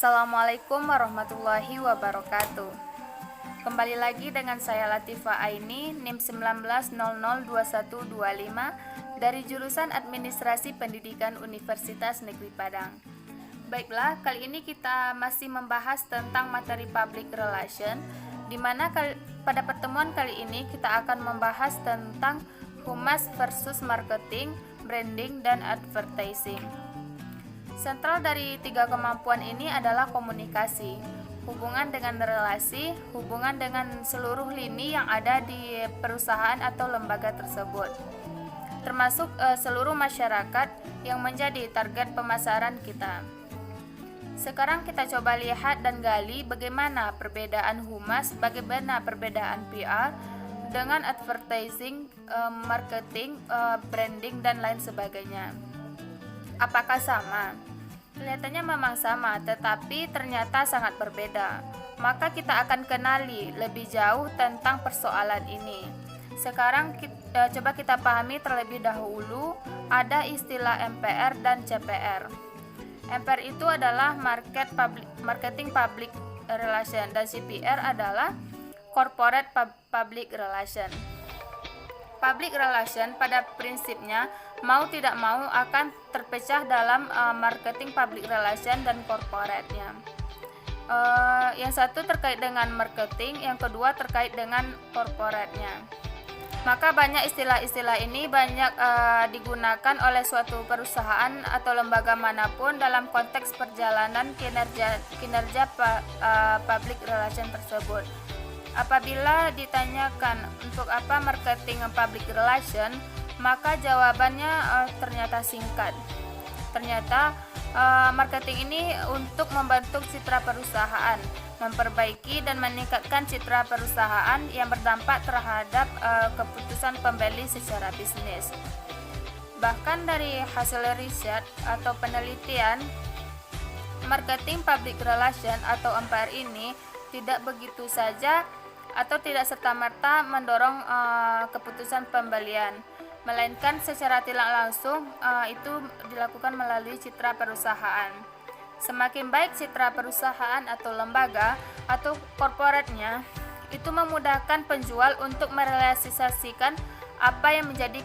Assalamualaikum warahmatullahi wabarakatuh. Kembali lagi dengan saya Latifah Aini, NIM 19002125 dari jurusan Administrasi Pendidikan Universitas Negeri Padang. Baiklah, kali ini kita masih membahas tentang materi Public Relation, di mana pada pertemuan kali ini kita akan membahas tentang Humas versus Marketing, Branding, dan Advertising. Sentral dari tiga kemampuan ini adalah komunikasi, hubungan dengan relasi, hubungan dengan seluruh lini yang ada di perusahaan atau lembaga tersebut, termasuk seluruh masyarakat yang menjadi target pemasaran kita. Sekarang kita coba lihat dan gali bagaimana perbedaan humas, bagaimana perbedaan PR dengan advertising, marketing, branding, dan lain sebagainya. Apakah sama? Kelihatannya memang sama, tetapi ternyata sangat berbeda. Maka kita akan kenali lebih jauh tentang persoalan ini. Sekarang coba kita pahami terlebih dahulu ada istilah MPR dan CPR. MPR itu adalah Marketing Public Relation dan CPR adalah Corporate Public Relation. Public Relation pada prinsipnya mau tidak mau akan terpecah dalam marketing public relation dan corporate-nya. Yang satu terkait dengan marketing, yang kedua terkait dengan corporate-nya. Maka banyak istilah-istilah ini banyak digunakan oleh suatu perusahaan atau lembaga manapun dalam konteks perjalanan kinerja public relation tersebut. Apabila ditanyakan untuk apa marketing public relation, maka jawabannya ternyata singkat. Ternyata marketing ini untuk membentuk citra perusahaan, memperbaiki dan meningkatkan citra perusahaan yang berdampak terhadap keputusan pembeli secara bisnis. Bahkan dari hasil riset atau penelitian, marketing public relation atau MPR ini tidak begitu saja atau tidak serta-merta mendorong keputusan pembelian, melainkan secara tidak langsung itu dilakukan melalui citra perusahaan. Semakin baik citra perusahaan atau lembaga atau korporatnya, itu memudahkan penjual untuk merealisasikan apa yang menjadi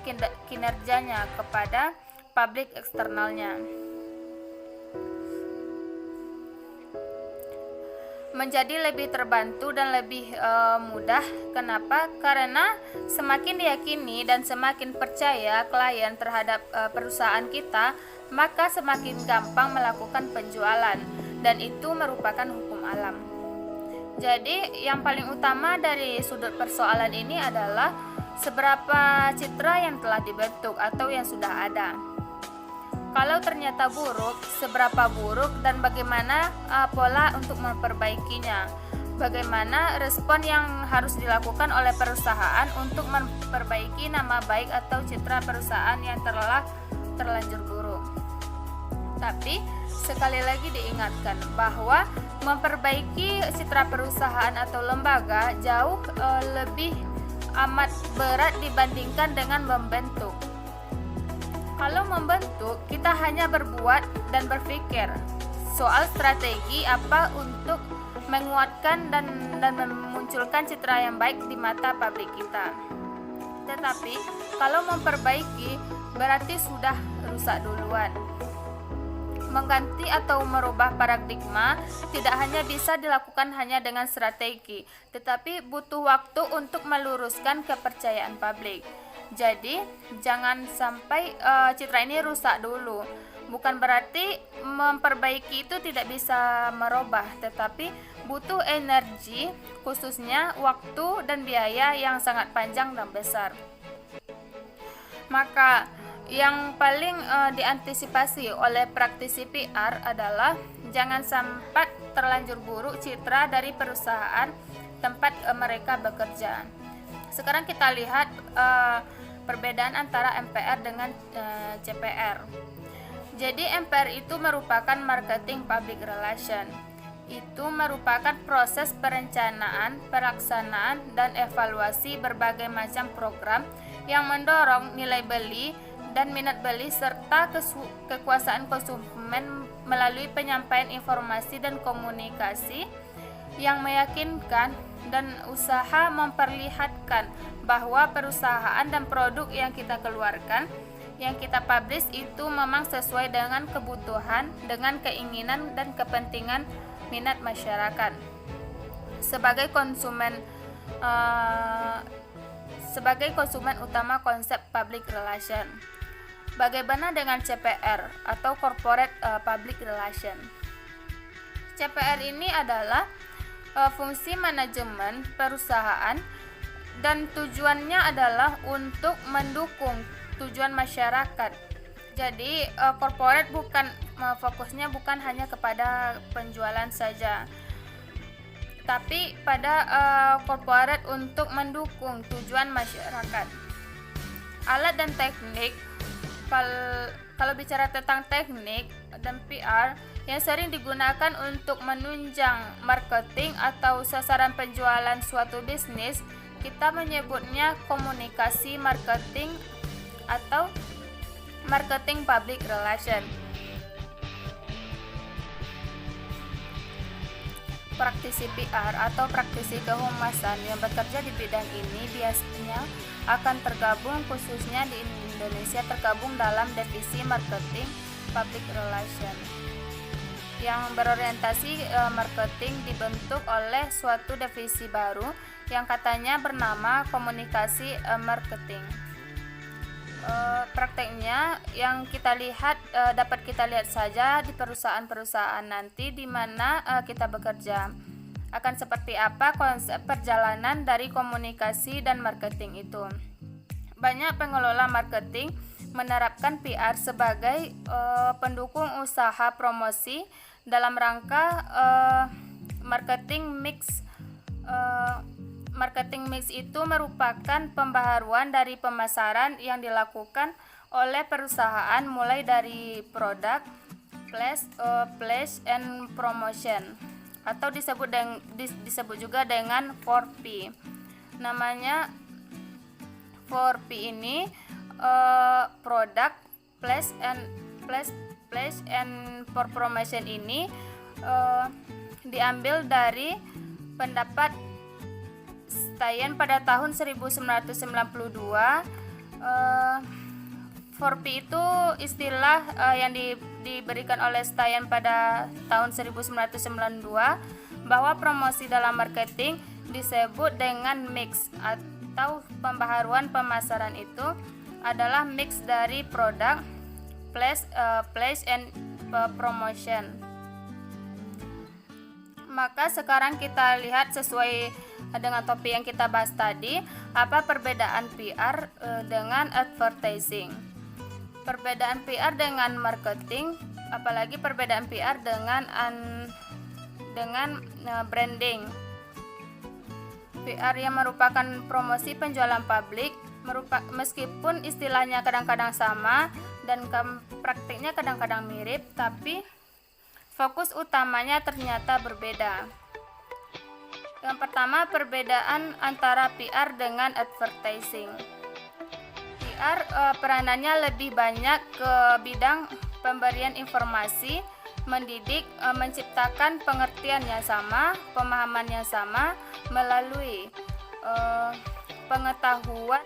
kinerjanya kepada publik eksternalnya. Menjadi lebih terbantu dan lebih mudah. Kenapa? Karena semakin diyakini dan semakin percaya klien terhadap perusahaan kita, maka semakin gampang melakukan penjualan, dan itu merupakan hukum alam. Jadi yang paling utama dari sudut persoalan ini adalah seberapa citra yang telah dibentuk atau yang sudah ada. Kalau ternyata buruk, seberapa buruk dan bagaimana pola untuk memperbaikinya? Bagaimana respon yang harus dilakukan oleh perusahaan untuk memperbaiki nama baik atau citra perusahaan yang telah terlanjur buruk? Tapi sekali lagi diingatkan bahwa memperbaiki citra perusahaan atau lembaga jauh lebih amat berat dibandingkan dengan membentuk. Kalau membentuk, kita hanya berbuat dan berpikir soal strategi apa untuk menguatkan dan memunculkan citra yang baik di mata publik kita. Tetapi kalau memperbaiki berarti sudah rusak duluan. Mengganti atau merubah paradigma tidak hanya bisa dilakukan hanya dengan strategi, tetapi butuh waktu untuk meluruskan kepercayaan publik. Jadi jangan sampai citra ini rusak dulu. Bukan berarti memperbaiki itu tidak bisa merubah, tetapi butuh energi, khususnya waktu dan biaya yang sangat panjang dan besar. Maka yang paling diantisipasi oleh praktisi PR adalah jangan sampai terlanjur buruk citra dari perusahaan tempat mereka bekerja. Sekarang kita lihat perbedaan antara MPR dengan CPR. Jadi MPR itu merupakan marketing public relation. Itu merupakan proses perencanaan, pelaksanaan, dan evaluasi berbagai macam program yang mendorong nilai beli dan minat beli serta kekuasaan konsumen melalui penyampaian informasi dan komunikasi yang meyakinkan dan usaha memperlihatkan bahwa perusahaan dan produk yang kita keluarkan, yang kita publish itu memang sesuai dengan kebutuhan, dengan keinginan dan kepentingan minat masyarakat. Sebagai konsumen utama konsep public relation. Bagaimana dengan CPR atau Corporate Public Relation? CPR ini adalah fungsi manajemen perusahaan dan tujuannya adalah untuk mendukung tujuan masyarakat. Jadi corporate fokusnya bukan hanya kepada penjualan saja, tapi pada corporate untuk mendukung tujuan masyarakat. Alat dan teknik, kalau bicara tentang teknik dan PR yang sering digunakan untuk menunjang marketing atau sasaran penjualan suatu bisnis, kita menyebutnya komunikasi marketing atau marketing public relation. Praktisi PR atau praktisi kehumasan yang bekerja di bidang ini biasanya akan tergabung, khususnya di Indonesia, tergabung dalam divisi marketing public relation yang berorientasi marketing, dibentuk oleh suatu divisi baru yang katanya bernama komunikasi marketing. Prakteknya yang kita lihat dapat kita lihat saja di perusahaan-perusahaan nanti di mana kita bekerja. Akan seperti apa konsep perjalanan dari komunikasi dan marketing itu. Banyak pengelola marketing menerapkan PR sebagai pendukung usaha promosi dalam rangka marketing mix. Marketing mix itu merupakan pembaharuan dari pemasaran yang dilakukan oleh perusahaan mulai dari produk, place and promotion, atau disebut juga dengan 4P. Namanya 4P ini product, place and promotion ini diambil dari pendapat Stein pada tahun 1992. 4P itu istilah yang diberikan oleh Stein pada tahun 1992 bahwa promosi dalam marketing disebut dengan mix atau pembaharuan pemasaran itu adalah mix dari produk, place and promotion. Maka sekarang kita lihat sesuai dengan topik yang kita bahas tadi, apa perbedaan PR dengan advertising. Perbedaan PR dengan marketing, apalagi perbedaan PR dengan branding. PR yang merupakan promosi penjualan publik, meskipun istilahnya kadang-kadang sama dan praktiknya kadang-kadang mirip, tapi fokus utamanya ternyata berbeda. Yang pertama, perbedaan antara PR dengan advertising. PR peranannya lebih banyak ke bidang pemberian informasi, mendidik, menciptakan pengertian yang sama, pemahaman yang sama melalui pengetahuan.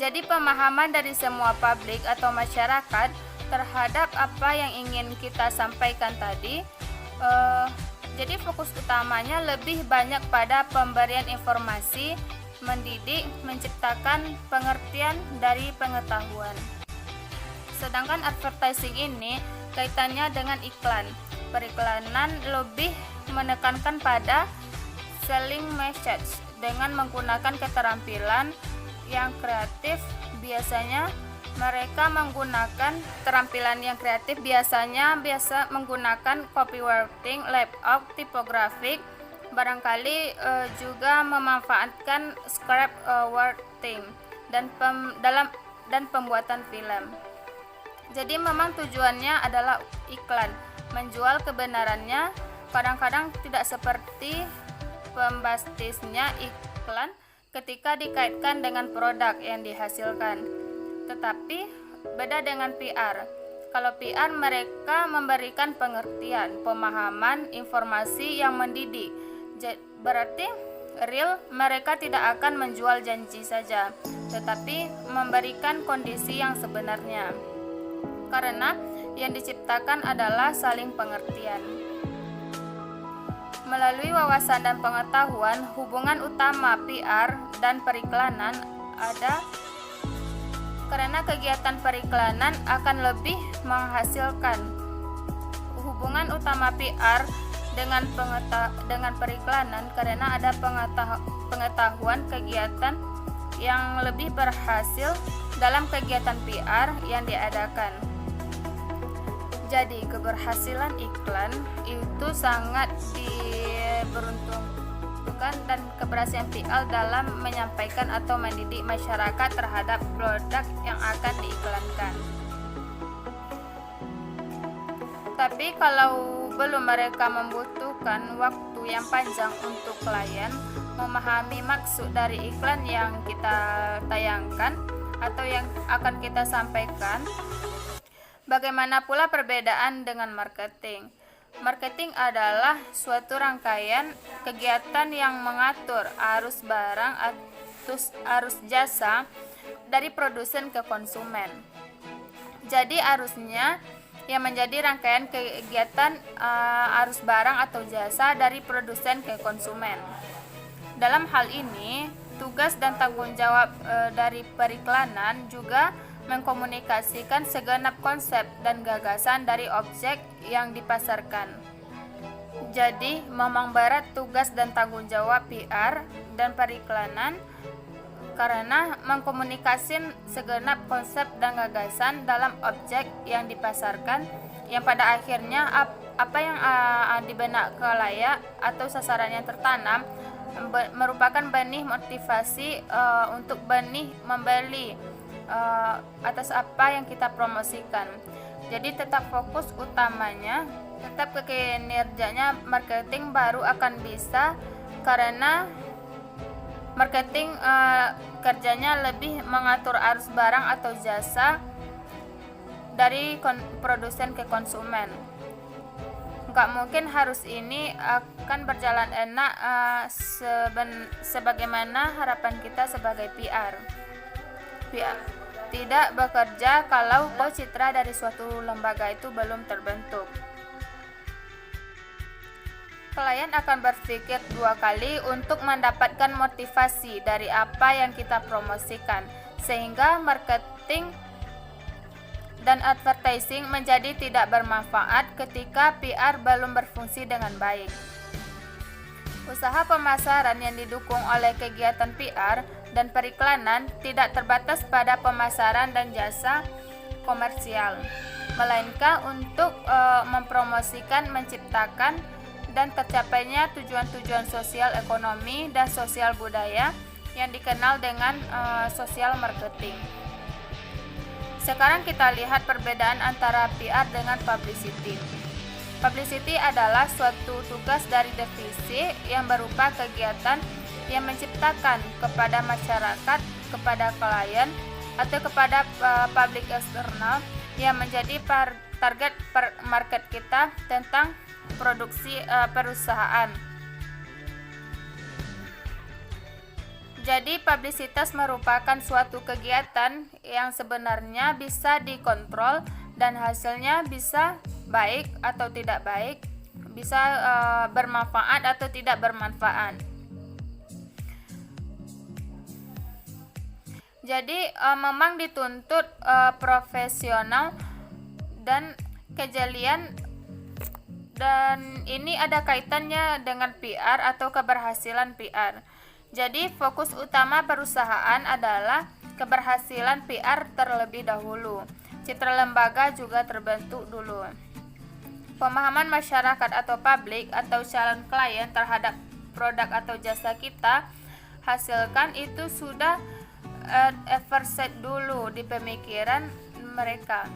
Jadi pemahaman dari semua publik atau masyarakat terhadap apa yang ingin kita sampaikan tadi. Jadi fokus utamanya lebih banyak pada pemberian informasi, mendidik, menciptakan pengertian dari pengetahuan. Sedangkan advertising ini kaitannya dengan iklan. Periklanan lebih menekankan pada selling message dengan menggunakan keterampilan yang kreatif. Biasanya mereka menggunakan keterampilan yang kreatif biasa menggunakan copywriting, layout, tipografik, barangkali juga memanfaatkan script writing dan pembuatan film. Jadi memang tujuannya adalah iklan, menjual kebenarannya. Kadang-kadang tidak seperti pembastisnya iklan ketika dikaitkan dengan produk yang dihasilkan. Tetapi beda dengan PR. Kalau PR, mereka memberikan pengertian, pemahaman, informasi yang mendidik. Berarti real, mereka tidak akan menjual janji saja, tetapi memberikan kondisi yang sebenarnya. Karena yang diciptakan adalah saling pengertian. Melalui wawasan dan pengetahuan, hubungan utama PR dan periklanan ada karena kegiatan periklanan akan lebih menghasilkan. Hubungan utama PR dengan periklanan karena ada pengetahuan kegiatan yang lebih berhasil dalam kegiatan PR yang diadakan. Jadi keberhasilan iklan itu sangat diberuntungkan dan keberhasilan PR dalam menyampaikan atau mendidik masyarakat terhadap produk yang akan diiklankan. Tapi kalau belum, mereka membutuhkan waktu yang panjang untuk klien memahami maksud dari iklan yang kita tayangkan atau yang akan kita sampaikan. Bagaimana pula perbedaan dengan marketing? Marketing adalah suatu rangkaian kegiatan yang mengatur arus barang atau arus jasa dari produsen ke konsumen. Jadi arusnya yang menjadi rangkaian kegiatan arus barang atau jasa dari produsen ke konsumen. Dalam hal ini, tugas dan tanggung jawab dari periklanan juga mengkomunikasikan segenap konsep dan gagasan dari objek yang dipasarkan. Jadi, memang berat tugas dan tanggung jawab PR dan periklanan karena mengkomunikasikan segenap konsep dan gagasan dalam objek yang dipasarkan, yang pada akhirnya apa yang di benak khalayak atau sasaran yang tertanam merupakan benih motivasi untuk benih membeli atas apa yang kita promosikan. Jadi tetap fokus utamanya, tetap ke kinerjanya marketing baru akan bisa, karena marketing kerjanya lebih mengatur arus barang atau jasa dari produsen ke konsumen. Nggak mungkin harus ini akan berjalan enak sebagaimana harapan kita sebagai PR. Tidak bekerja kalau citra dari suatu lembaga itu belum terbentuk. Klien akan berpikir dua kali untuk mendapatkan motivasi dari apa yang kita promosikan, sehingga marketing dan advertising menjadi tidak bermanfaat ketika PR belum berfungsi dengan baik. Usaha pemasaran yang didukung oleh kegiatan PR dan periklanan tidak terbatas pada pemasaran dan jasa komersial, melainkan untuk mempromosikan, menciptakan, dan tercapainya tujuan-tujuan sosial ekonomi dan sosial budaya yang dikenal dengan social marketing. Sekarang kita lihat perbedaan antara PR dengan publicity. Publicity adalah suatu tugas dari divisi yang berupa kegiatan yang menciptakan kepada masyarakat, kepada klien, atau kepada publik eksternal yang menjadi target market kita tentang produksi perusahaan. Jadi publisitas merupakan suatu kegiatan yang sebenarnya bisa dikontrol dan hasilnya bisa baik atau tidak baik, bisa bermanfaat atau tidak bermanfaat. Jadi memang dituntut profesional dan kejelian, dan ini ada kaitannya dengan PR atau keberhasilan PR. Jadi fokus utama perusahaan adalah keberhasilan PR terlebih dahulu. Citra lembaga juga terbentuk dulu. Pemahaman masyarakat atau publik atau calon klien terhadap produk atau jasa kita hasilkan itu sudah set dulu di pemikiran mereka.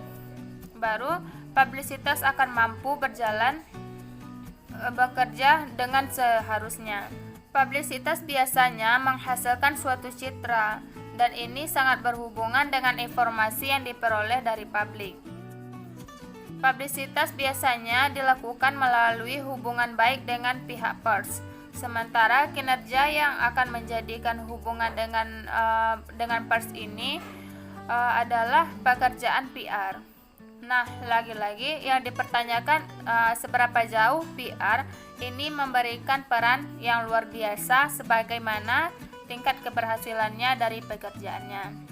Baru publisitas akan mampu bekerja dengan seharusnya. Publisitas biasanya menghasilkan suatu citra, dan ini sangat berhubungan dengan informasi yang diperoleh dari publik. Publisitas biasanya dilakukan melalui hubungan baik dengan pihak pers, sementara kinerja yang akan menjadikan hubungan dengan pers ini adalah pekerjaan PR. Nah, lagi-lagi yang dipertanyakan seberapa jauh PR ini memberikan peran yang luar biasa sebagaimana tingkat keberhasilannya dari pekerjaannya.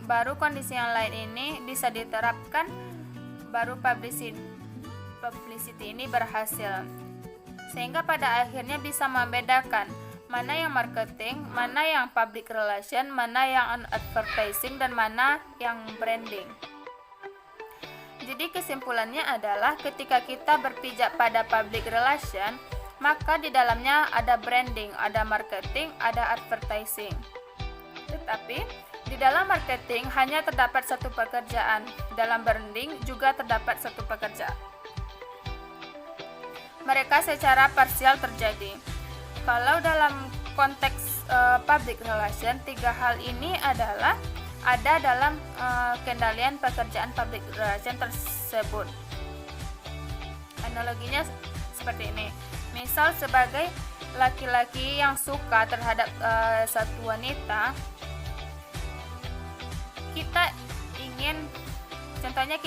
Baru kondisi yang lain ini bisa diterapkan, baru publicity ini berhasil. Sehingga pada akhirnya bisa membedakan mana yang marketing, mana yang public relation, mana yang advertising, dan mana yang branding. Jadi kesimpulannya adalah ketika kita berpijak pada public relation, maka di dalamnya ada branding, ada marketing, ada advertising. Tetapi di dalam marketing hanya terdapat satu pekerjaan, dalam branding juga terdapat satu pekerjaan. Mereka secara parsial terjadi. Kalau dalam konteks public relation, tiga hal ini adalah ada dalam kendalian pekerjaan public relation tersebut. Analoginya seperti ini. Misal sebagai laki-laki yang suka terhadap satu wanita, kita ingin, contohnya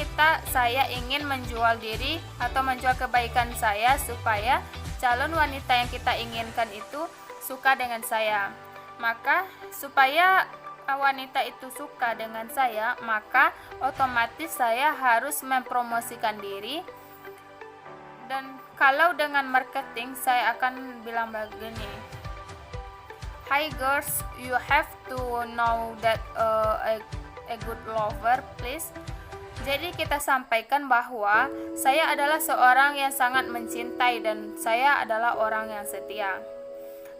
saya ingin menjual diri atau menjual kebaikan saya supaya calon wanita yang kita inginkan itu suka dengan saya. Maka supaya wanita itu suka dengan saya, maka otomatis saya harus mempromosikan diri. Dan kalau dengan marketing, saya akan bilang begini: Hi girls, you have to know that a good lover, please. Jadi kita sampaikan bahwa saya adalah seorang yang sangat mencintai dan saya adalah orang yang setia.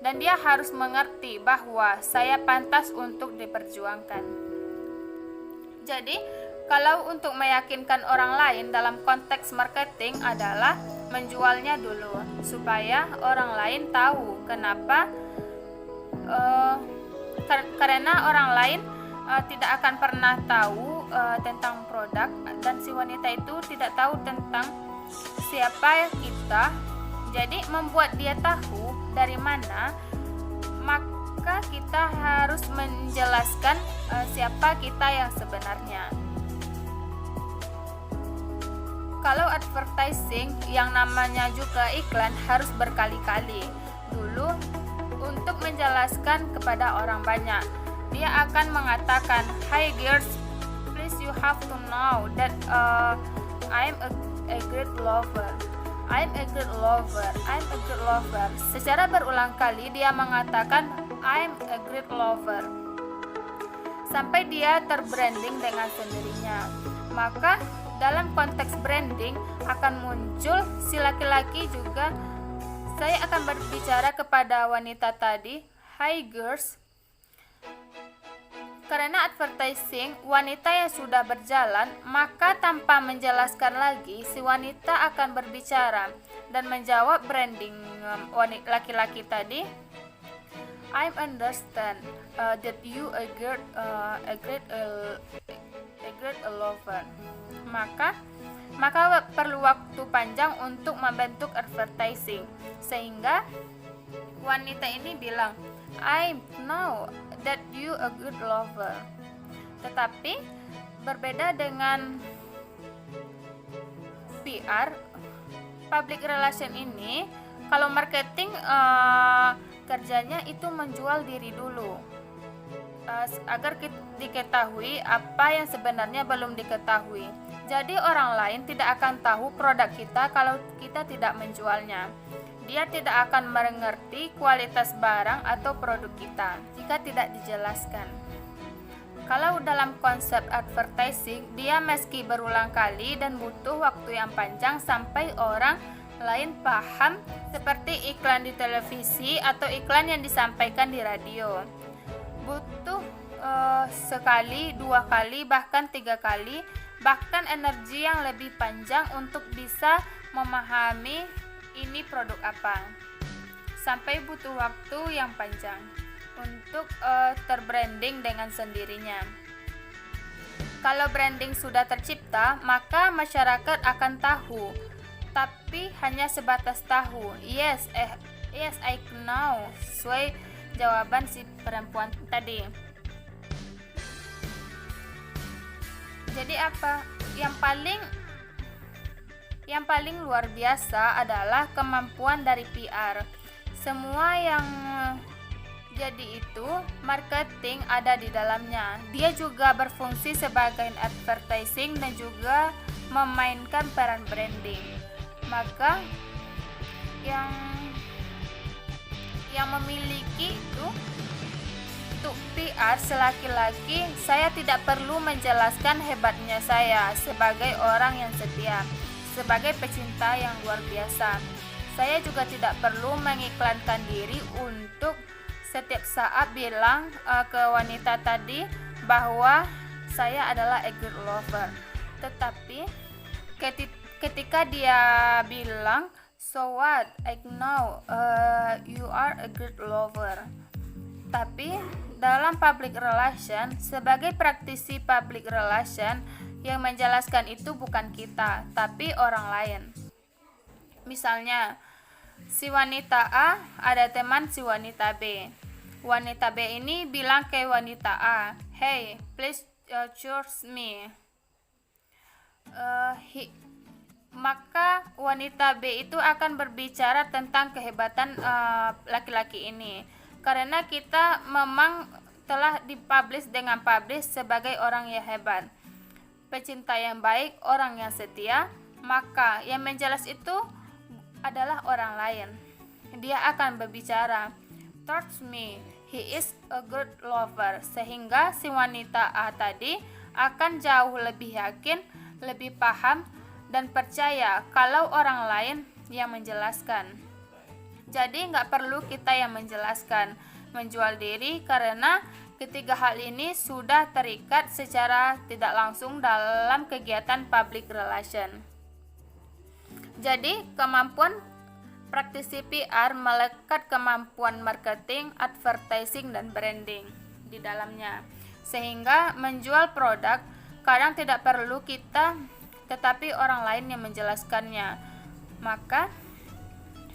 Dan dia harus mengerti bahwa saya pantas untuk diperjuangkan. Jadi, kalau untuk meyakinkan orang lain dalam konteks marketing adalah menjualnya dulu supaya orang lain tahu kenapa, karena orang lain tidak akan pernah tahu tentang produk dan si wanita itu tidak tahu tentang siapa kita. Jadi membuat dia tahu dari mana, maka kita harus menjelaskan siapa kita yang sebenarnya. Kalau advertising yang namanya juga iklan harus berkali-kali dulu untuk menjelaskan kepada orang banyak. Dia akan mengatakan, "Hi girls, please you have to know that I'm a great lover. I'm a great lover. I'm a great lover." Secara berulang kali dia mengatakan I'm a great lover sampai dia terbranding dengan sendirinya. Maka dalam konteks branding akan muncul si laki-laki juga. Saya akan berbicara kepada wanita tadi, "Hi girls." Karena advertising wanita yang sudah berjalan, maka tanpa menjelaskan lagi si wanita akan berbicara dan menjawab branding laki-laki tadi, "I understand that you a great lover." Maka perlu waktu panjang untuk membentuk advertising sehingga wanita ini bilang, "I know that you a good lover." Tetapi berbeda dengan PR, public relation ini, kalau marketing kerjanya itu menjual diri dulu agar diketahui apa yang sebenarnya belum diketahui. Jadi orang lain tidak akan tahu produk kita kalau kita tidak menjualnya. Dia tidak akan mengerti kualitas barang atau produk kita jika tidak dijelaskan. Kalau dalam konsep advertising, dia meski berulang kali dan butuh waktu yang panjang sampai orang lain paham, seperti iklan di televisi atau iklan yang disampaikan di radio. Butuh sekali, 2 kali, bahkan 3 kali, bahkan energi yang lebih panjang untuk bisa memahami ini produk apa, sampai butuh waktu yang panjang untuk terbranding dengan sendirinya. Kalau branding sudah tercipta, maka masyarakat akan tahu, tapi hanya sebatas tahu. Yes, I know. Sesuai jawaban si perempuan tadi. Jadi apa? Yang paling luar biasa adalah kemampuan dari PR. Semua yang jadi itu marketing ada di dalamnya. Dia juga berfungsi sebagai advertising dan juga memainkan peran branding. Maka yang memiliki itu untuk PR selaki-laki, saya tidak perlu menjelaskan hebatnya saya sebagai orang yang setia, sebagai pecinta yang luar biasa. Saya juga tidak perlu mengiklankan diri untuk setiap saat bilang ke wanita tadi bahwa saya adalah a good lover. Tetapi ketika dia bilang, so what, I know you are a good lover. Tapi dalam public relation, sebagai praktisi public relation, yang menjelaskan itu bukan kita, tapi orang lain. Misalnya, si wanita A ada teman si wanita B. Wanita B ini bilang ke wanita A, hey, please choose me. Maka wanita B itu akan berbicara tentang kehebatan laki-laki ini. Karena kita memang telah dipublish dengan publish sebagai orang yang hebat, pecinta yang baik, orang yang setia, maka yang menjelas itu adalah orang lain. Dia akan berbicara, towards me, he is a good lover, sehingga si wanita A tadi akan jauh lebih yakin, lebih paham, dan percaya kalau orang lain yang menjelaskan. Jadi nggak perlu kita yang menjelaskan, menjual diri, karena ketiga hal ini sudah terikat secara tidak langsung dalam kegiatan public relation. Jadi kemampuan praktisi PR melekat kemampuan marketing, advertising, dan branding di dalamnya. Sehingga menjual produk kadang tidak perlu kita, tetapi orang lain yang menjelaskannya. Maka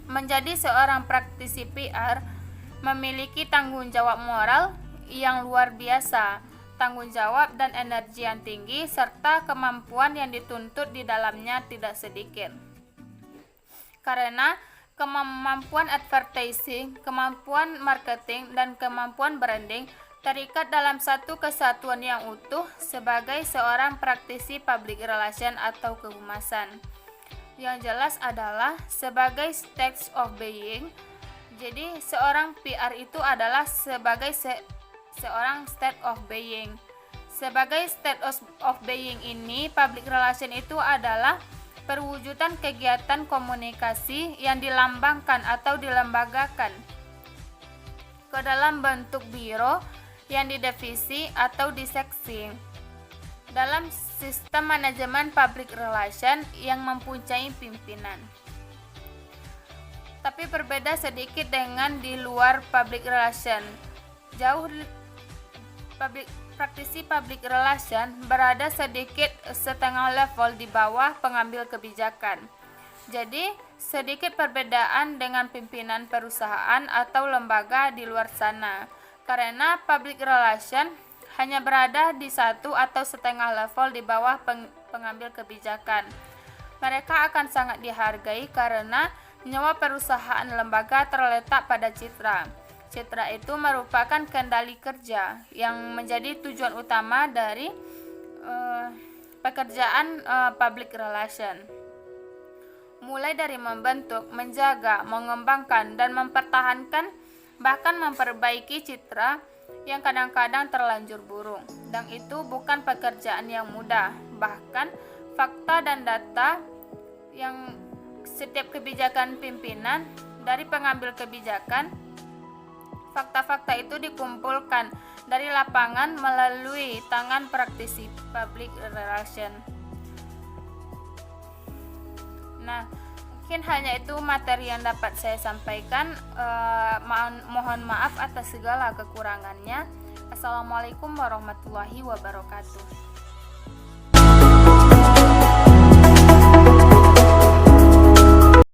menjadi seorang praktisi PR memiliki tanggung jawab moral yang luar biasa, tanggung jawab dan energi yang tinggi, serta kemampuan yang dituntut di dalamnya tidak sedikit. Karena kemampuan advertising, kemampuan marketing, dan kemampuan branding terikat dalam satu kesatuan yang utuh sebagai seorang praktisi public relation atau kehumasan. Yang jelas adalah sebagai state of being. Jadi seorang PR itu adalah sebagai seorang state of being. Sebagai state of being ini, public relation itu adalah perwujudan kegiatan komunikasi yang dilambangkan atau dilembagakan ke dalam bentuk biro yang didivisi atau diseksi dalam sistem manajemen public relation yang mempunyai pimpinan. Tapi berbeda sedikit dengan di luar public relation. Praktisi public relation berada sedikit setengah level di bawah pengambil kebijakan. Jadi, sedikit perbedaan dengan pimpinan perusahaan atau lembaga di luar sana. Karena public relation hanya berada di satu atau setengah level di bawah pengambil kebijakan. Mereka akan sangat dihargai karena nyawa perusahaan lembaga terletak pada citra. Citra itu merupakan kendali kerja yang menjadi tujuan utama dari pekerjaan public relation. Mulai dari membentuk, menjaga, mengembangkan, dan mempertahankan, bahkan memperbaiki citra yang kadang-kadang terlanjur buruk. Dan itu bukan pekerjaan yang mudah. Bahkan fakta dan data yang setiap kebijakan pimpinan dari pengambil kebijakan, fakta-fakta itu dikumpulkan dari lapangan melalui tangan praktisi public relation. Nah, mungkin hanya itu materi yang dapat saya sampaikan. Mohon maaf atas segala kekurangannya. Assalamualaikum warahmatullahi wabarakatuh.